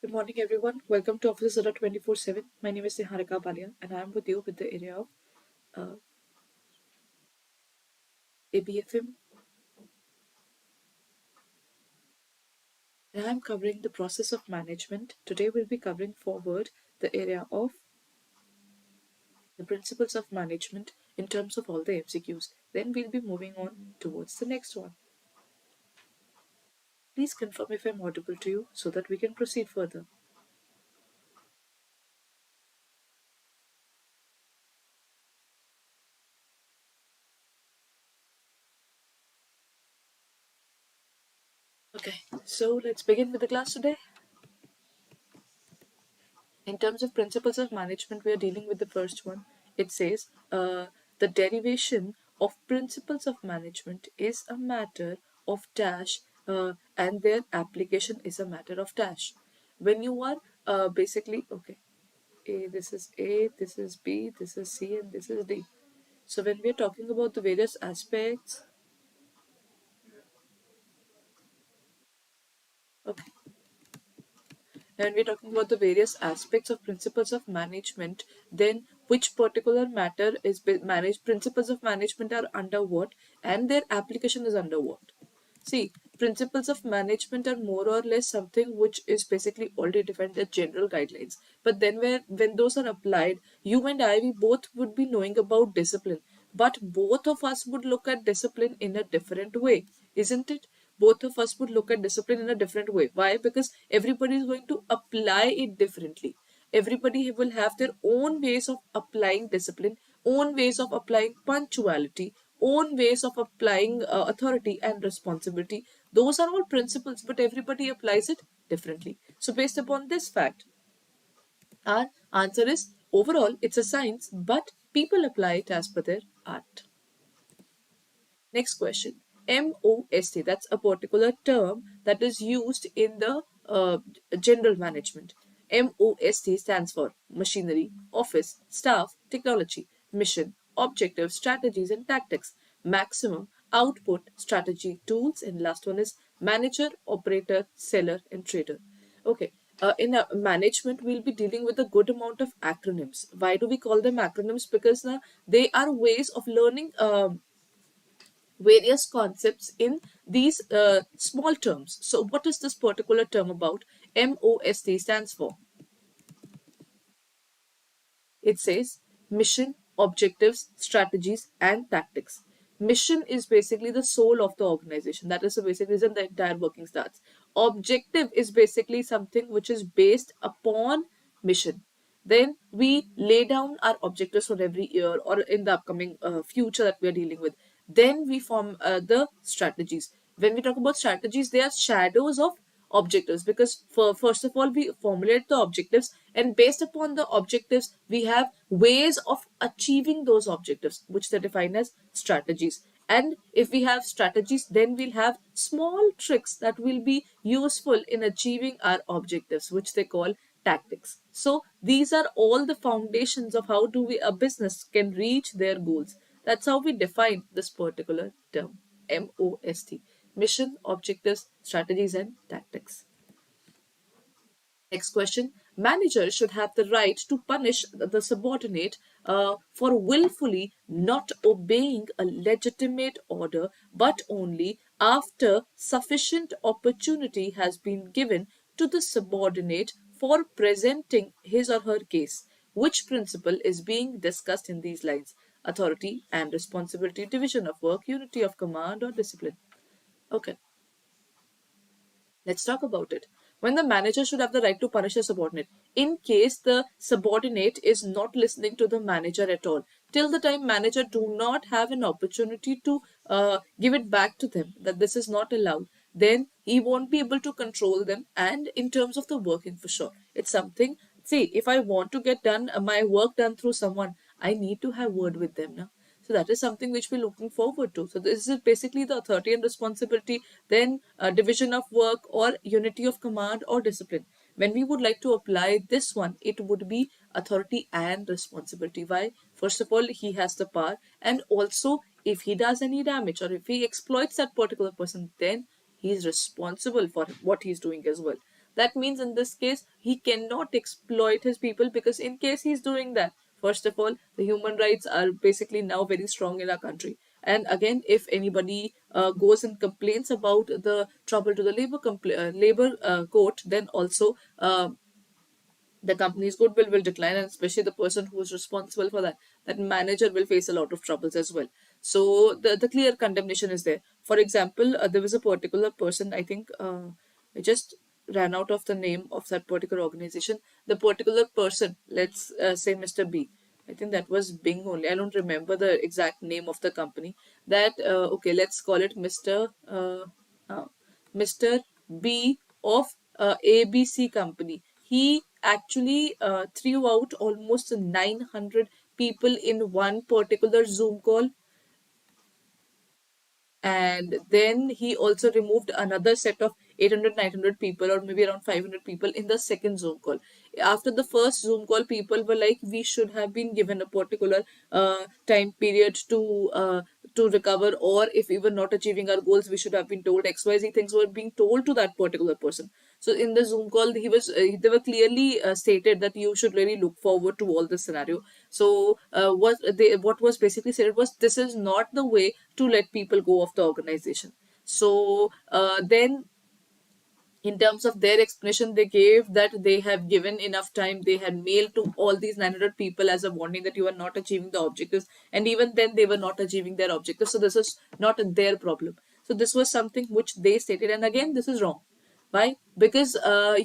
Good morning, everyone. Welcome to Office Adda 24/7. My name is Niharika Balia, and I am with you with the area of uh, ABFM. And I am covering the process of management. Today, we'll be covering forward the area of the principles of management in terms of all the MCQs. Then we'll be moving on towards the next one. Please confirm if I'm audible to you so that we can proceed further. Okay, so let's begin with the class today. In terms of principles of management, we are dealing with the first one. It says the derivation of principles of management is a matter of dash and their application is a matter of dash. When you are basically, okay, this is A, this is B, this is C, and this is D. So when we are talking about the various aspects, okay, and we're talking about the various aspects of principles of management, then which particular matter is managed, principles of management are under what, and their application is under what. See, principles of management are more or less something which is basically already defined as general guidelines. But then when those are applied, you and I, we both would be knowing about discipline. But both of us would look at discipline in a different way, isn't it? Both of us would look at discipline in a different way. Why? Because everybody is going to apply it differently. Everybody will have their own ways of applying discipline, own ways of applying punctuality, own ways of applying authority and responsibility. Those are all principles, but everybody applies it differently. So, based upon this fact, our answer is overall it's a science, but people apply it as per their art. Next question. MOST, that's a particular term that is used in the general management. MOST stands for machinery, office, staff, technology, mission, objectives, strategies, and tactics, maximum, output, strategy, tools, and last one is manager, operator, seller, and trader. Okay. In management, we'll be dealing with a good amount of acronyms. Why do we call them acronyms? Because they are ways of learning various concepts in these small terms. So, what is this particular term about? MOST stands for. It says mission, objectives, strategies, and tactics. Mission is basically the soul of the organization. That is the basic reason the entire working starts. Objective is basically something which is based upon mission. Then we lay down our objectives for every year or in the upcoming future that we are dealing with. Then we form the strategies. When we talk about strategies, they are shadows of objectives, because first of all we formulate the objectives, and based upon the objectives we have ways of achieving those objectives which they define as strategies. And if we have strategies, then we'll have small tricks that will be useful in achieving our objectives, which they call tactics. So these are all the foundations of how do we a business can reach their goals. That's how we define this particular term, MOST: mission, objectives, strategies, and tactics. Next question. Manager should have the right to punish the subordinate for willfully not obeying a legitimate order, but only after sufficient opportunity has been given to the subordinate for presenting his or her case. Which principle is being discussed in these lines? Authority and responsibility, division of work, unity of command, or discipline? Okay. Let's talk about it. When the manager should have the right to punish a subordinate, in case the subordinate is not listening to the manager at all, till the time manager do not have an opportunity to give it back to them, that this is not allowed, then he won't be able to control them. And in terms of the working, for sure, it's something. See, if I want to get done my work done through someone, I need to have word with them now. So that is something which we're looking forward to. So this is basically the authority and responsibility, then division of work or unity of command or discipline. When we would like to apply this one, it would be authority and responsibility. Why? First of all, he has the power, and also if he does any damage or if he exploits that particular person, then he is responsible for what he's doing as well. That means in this case, he cannot exploit his people, because in case he's doing that, first of all, the human rights are basically now very strong in our country. And again, if anybody goes and complains about the trouble to the labor court, then also the company's goodwill will decline, and especially the person who is responsible for that manager will face a lot of troubles as well. So the clear condemnation is there. For example, there was a particular person, I think, I just ran out of the name of that particular organization. The particular person, let's say Mr. B, I think that was Bing only. I don't remember the exact name of the company. That okay, let's call it uh, Mr. B of ABC company. He actually threw out almost 900 people in one particular Zoom call, and then he also removed another set of 800, 900 people, or maybe around 500 people in the second Zoom call. After the first Zoom call, people were like, we should have been given a particular time period to recover, or if we were not achieving our goals, we should have been told XYZ things were being told to that particular person. So in the Zoom call, they were clearly stated that you should really look forward to all this scenario. So what was basically said was, this is not the way to let people go of the organization. So then, in terms of their explanation, they gave that they have given enough time. They had mailed to all these 900 people as a warning that you are not achieving the objectives, and even then they were not achieving their objectives. So this is not their problem. So this was something which they stated, and again, this is wrong. Why? Because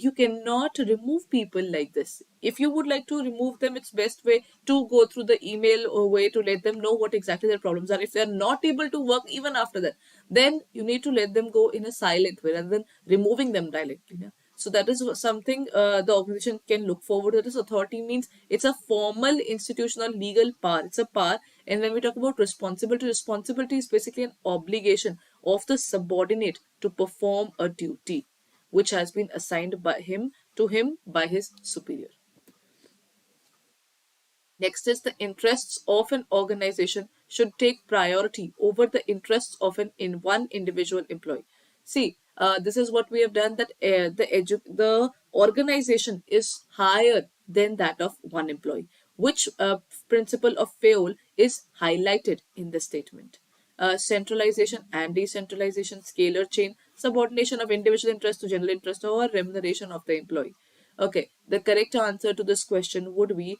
you cannot remove people like this. If you would like to remove them, it's best way to go through the email or way to let them know what exactly their problems are. If they are not able to work even after that, then you need to let them go in a silent way rather than removing them directly. Yeah? So that is something the organization can look forward to. This authority means it's a formal institutional legal power. It's a power. And when we talk about responsibility, responsibility is basically an obligation of the subordinate to perform a duty which has been assigned by him to him by his superior. Next is, the interests of an organization should take priority over the interests of one individual employee. See, this is what we have done, that the organization is higher than that of one employee, which principle of Fayol is highlighted in the statement. Centralization and decentralization, scalar chain, subordination of individual interest to general interest, or remuneration of the employee. Okay, the correct answer to this question would be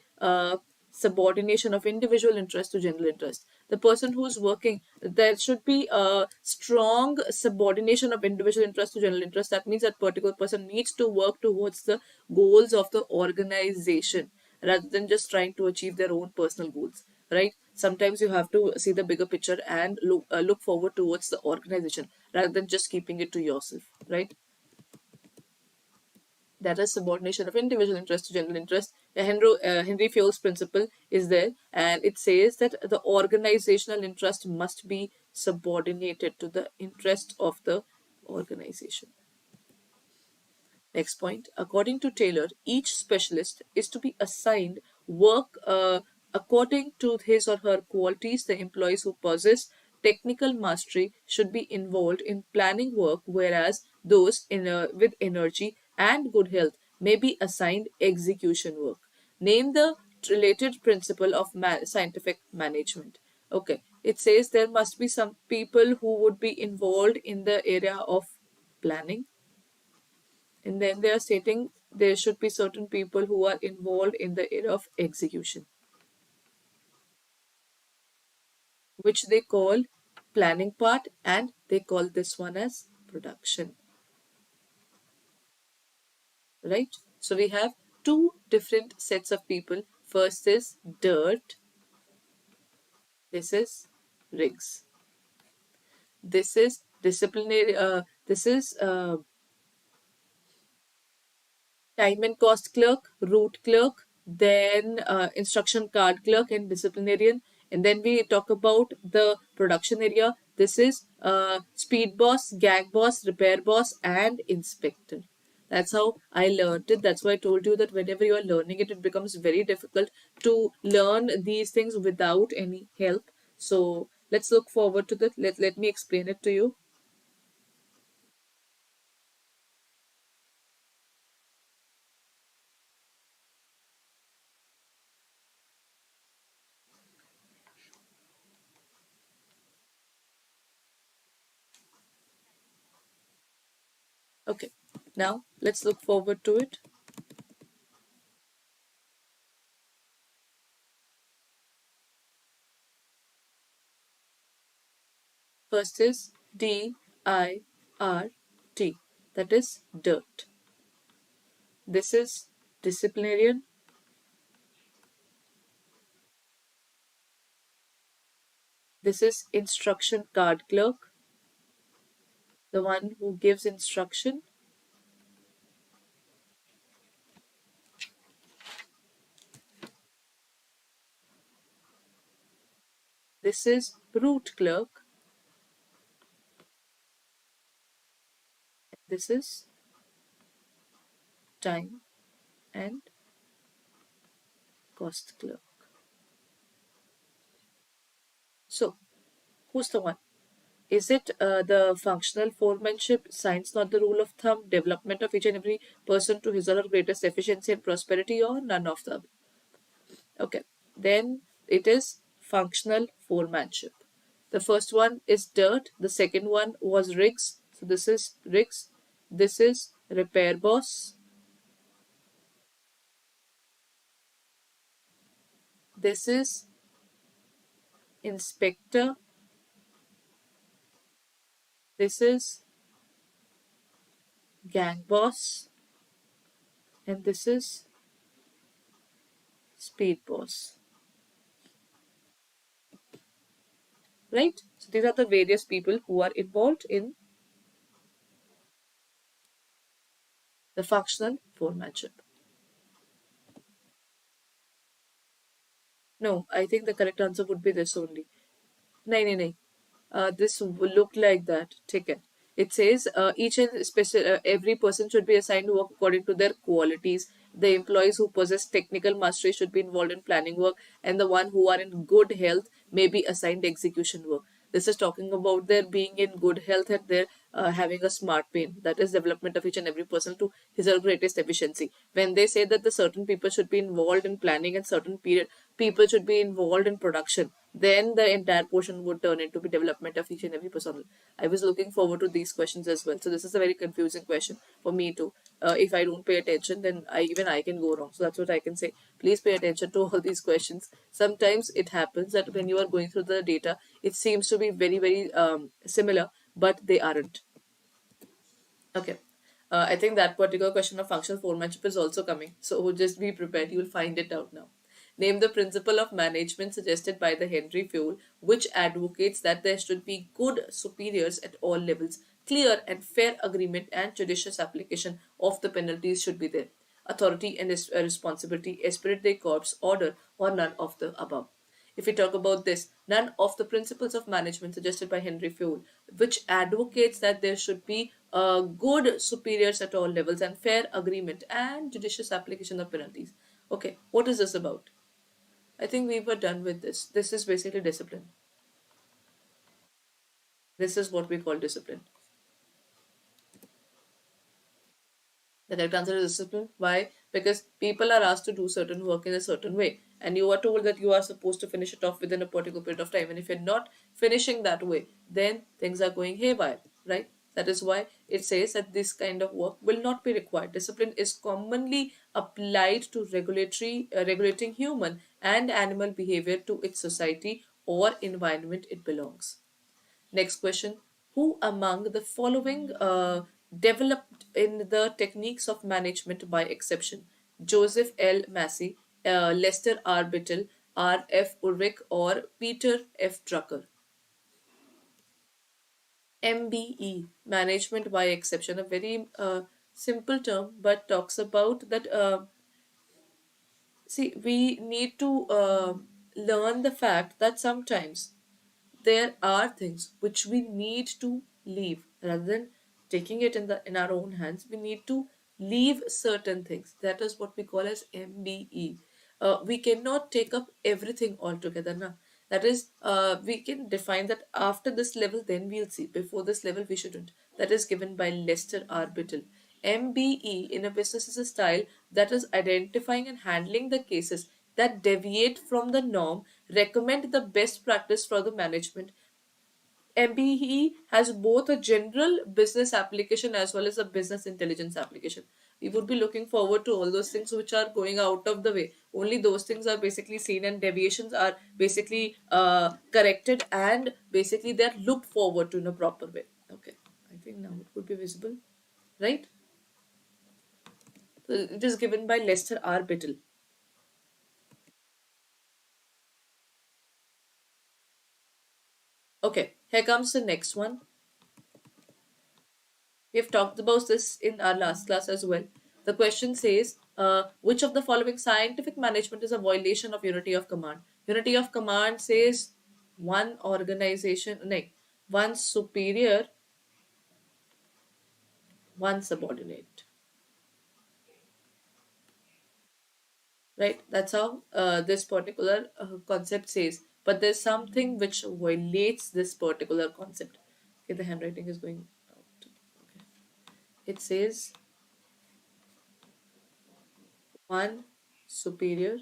subordination of individual interest to general interest. The person who is working, there should be a strong subordination of individual interest to general interest. That means that particular person needs to work towards the goals of the organization rather than just trying to achieve their own personal goals, right? Sometimes you have to see the bigger picture and look forward towards the organization rather than just keeping it to yourself, right? That is subordination of individual interest to general interest. Henry Fayol's principle is there, and it says that the organizational interest must be subordinated to the interest of the organization. Next point, according to Taylor, each specialist is to be assigned work according to his or her qualities. The employees who possess technical mastery should be involved in planning work, whereas those with energy and good health may be assigned execution work. Name the related principle of scientific management. Okay, it says there must be some people who would be involved in the area of planning, and then they are stating there should be certain people who are involved in the area of execution, which they call planning part, and they call this one as production, right? So we have two different sets of people. First is dirt, this is rigs. This is disciplinary, this is time and cost clerk, route clerk, then instruction card clerk and disciplinarian. And then we talk about the production area. This is speed boss, gang boss, repair boss, and inspector. That's how I learned it. That's why I told you that whenever you are learning it, it becomes very difficult to learn these things without any help. So let's look forward to that. Let me explain it to you. Okay, now let's look forward to it. First is DIRT, that is dirt. This is disciplinarian. This is instruction card clerk, the one who gives instruction. This is route clerk. This is time and cost clerk. So, who's the one? Is it the functional foremanship, science not the rule of thumb, development of each and every person to his or her greatest efficiency and prosperity, or none of them? Okay, then it is functional foremanship. The first one is dirt, the second one was rigs. So this is rigs, this is repair boss, this is inspector, this is gang boss, and this is speed boss. Right? So these are the various people who are involved in the functional foremanship. No, I think the correct answer would be this only. No, no, no. This will look like that. Take it. It says each and special every person should be assigned work according to their qualities. The employees who possess technical mastery should be involved in planning work, and the one who are in good health may be assigned execution work. This is talking about their being in good health and their having a smart brain. That is development of each and every person to his or greatest efficiency. When they say that the certain people should be involved in planning and certain period people should be involved in production, then the entire portion would turn into the development of each and every person. I was looking forward to these questions as well. So this is a very confusing question for me too. If I don't pay attention, then I can go wrong. So that's what I can say. Please pay attention to all these questions. Sometimes it happens that when you are going through the data, it seems to be very similar, but they aren't. Okay. I think that particular question of functional foremanship is also coming. So just be prepared. You will find it out now. Name the principle of management suggested by the Henry Fule, which advocates that there should be good superiors at all levels, clear and fair agreement, and judicious application of the penalties should be there. Authority and responsibility, esprit de corps, order, or none of the above. If we talk about this, none of the principles of management suggested by Henry Fule, which advocates that there should be good superiors at all levels and fair agreement and judicious application of penalties. Okay, what is this about? I think we were done with this. This is basically discipline. This is what we call discipline. The correct answer is discipline. Why? Because people are asked to do certain work in a certain way, and you are told that you are supposed to finish it off within a particular period of time. And if you're not finishing that way, then things are going haywire, right? That is why it says that this kind of work will not be required. Discipline is commonly applied to regulating human and animal behavior to its society or environment it belongs. Next question. Who among the following developed in the techniques of management by exception? Joseph L. Massey, Lester R. Bittel, R. F. Ulrich, or Peter F. Drucker? MBE, management by exception, a very simple term, but talks about that. See, we need to learn the fact that sometimes there are things which we need to leave rather than taking it in our own hands. We need to leave certain things. That is what we call as MBE. We cannot take up everything altogether now. That is, we can define that after this level, then we'll see. Before this level, we shouldn't. That is given by Lester R. Bittel. MBE in a business is a style that is identifying and handling the cases that deviate from the norm, recommend the best practice for the management, MBE has both a general business application as well as a business intelligence application. We would be looking forward to all those things which are going out of the way. Only those things are basically seen, and deviations are basically corrected, and basically they're looked forward to in a proper way. Okay, I think now it would be visible, right? So it is given by Lester R. Biddle. Okay, here comes the next one. We have talked about this in our last class as well. The question says, which of the following scientific management is a violation of unity of command? Unity of command says one organization, no, one superior, one subordinate. Right? That's how this particular concept says. But there's something which violates this particular concept. Okay, the handwriting is going out. Okay. It says one superior,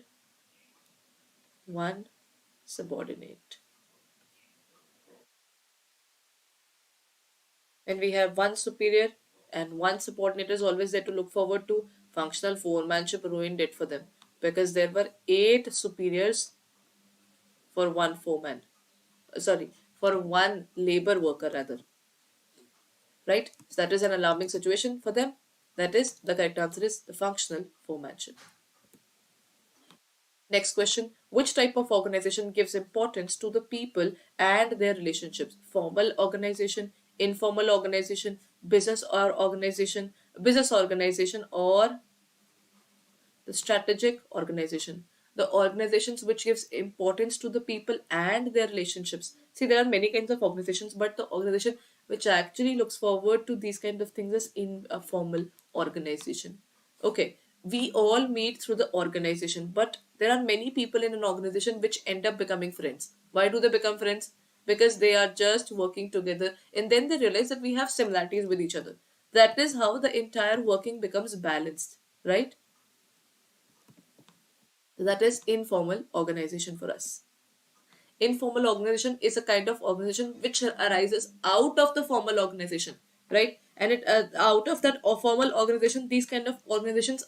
one subordinate. When we have one superior and one subordinate is always there to look forward to, functional foremanship ruined it for them because there were 8 superiors for one foreman. Sorry, for one labor worker rather. Right? So that is an alarming situation for them. That is, the correct answer is the functional foremanship. Next question. Which type of organization gives importance to the people and their relationships? Formal organization, informal organization, business organization, or the strategic organization? The organizations which gives importance to the people and their relationships. See, there are many kinds of organizations, but the organization which actually looks forward to these kind of things is in a formal organization. Okay, we all meet through the organization, but there are many people in an organization which end up becoming friends. Why do they become friends? Because they are just working together, and then they realize that we have similarities with each other. That is how the entire working becomes balanced, right? That is informal organization for us. Informal organization is a kind of organization which arises out of the formal organization, right? And it out of that formal organization, these kind of organizations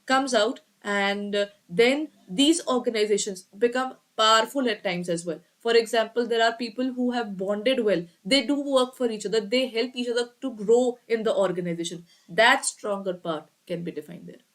comes out, and then these organizations become powerful at times as well. For example, there are people who have bonded well, they do work for each other, they help each other to grow in the organization. That stronger part can be defined there.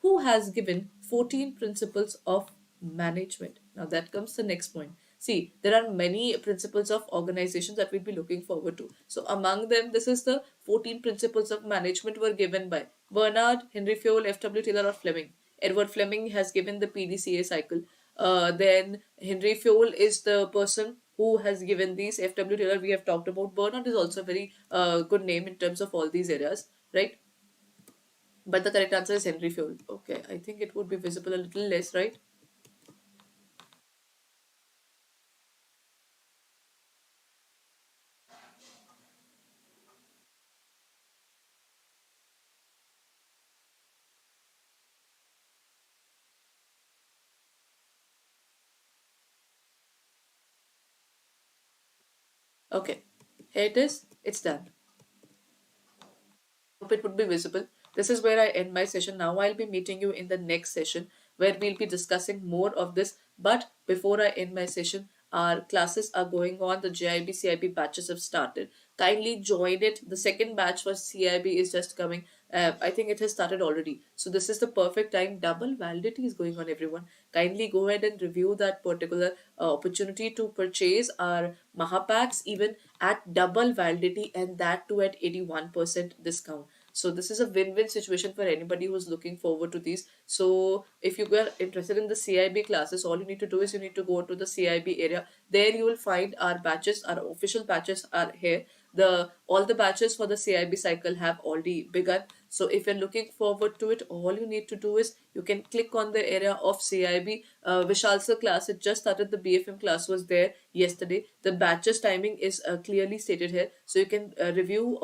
Who has given 14 principles of management? Now that comes the next point. See, there are many principles of organizations that we'll be looking forward to. So among them, this is the 14 principles of management were given by Bernard, Henry Fayol, F.W. Taylor, or Fleming. Edward Fleming has given the PDCA cycle. Then Henry Fayol is the person who has given these. F.W. Taylor we have talked about. Bernard is also a very good name in terms of all these areas, right? But the correct answer is Henry Fuel. Okay, I think it would be visible a little less, right? Okay, here it is. It's done. Hope it would be visible. This is where I end my session. Now I'll be meeting you in the next session where we'll be discussing more of this. But before I end my session, our classes are going on. The JIB CIB batches have started. Kindly join it. The second batch for CIB is just coming. I think it has started already. So this is the perfect time. Double validity is going on, everyone. Kindly go ahead and review that particular opportunity to purchase our Mahapacks even at double validity, and that too at 81% discount. So this is a win-win situation for anybody who's looking forward to these. So if you are interested in the CIB classes, all you need to do is you need to go to the CIB area. There you will find our batches. Our official batches are here. The all the batches for the CIB cycle have already begun. So if you're looking forward to it, all you need to do is you can click on the area of CIB. Vishal's class, it just started. The BFM class was there yesterday. The batches timing is clearly stated here. So you can review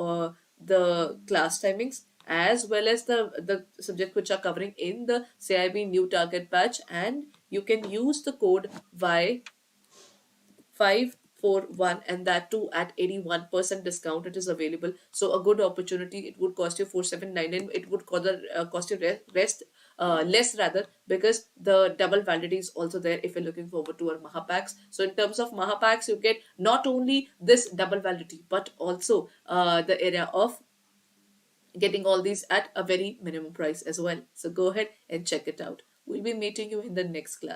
the class timings as well as the subject which are covering in the CIB new target batch, and you can use the code Y5 for one, and that too at 81% discount. It is available, so a good opportunity. It would cost you 479, and it would cost you less rather, because the double validity is also there if you're looking forward to our maha packs. So in terms of maha packs, you get not only this double validity, but also the area of getting all these at a very minimum price as well. So go ahead and check it out. We'll be meeting you in the next class.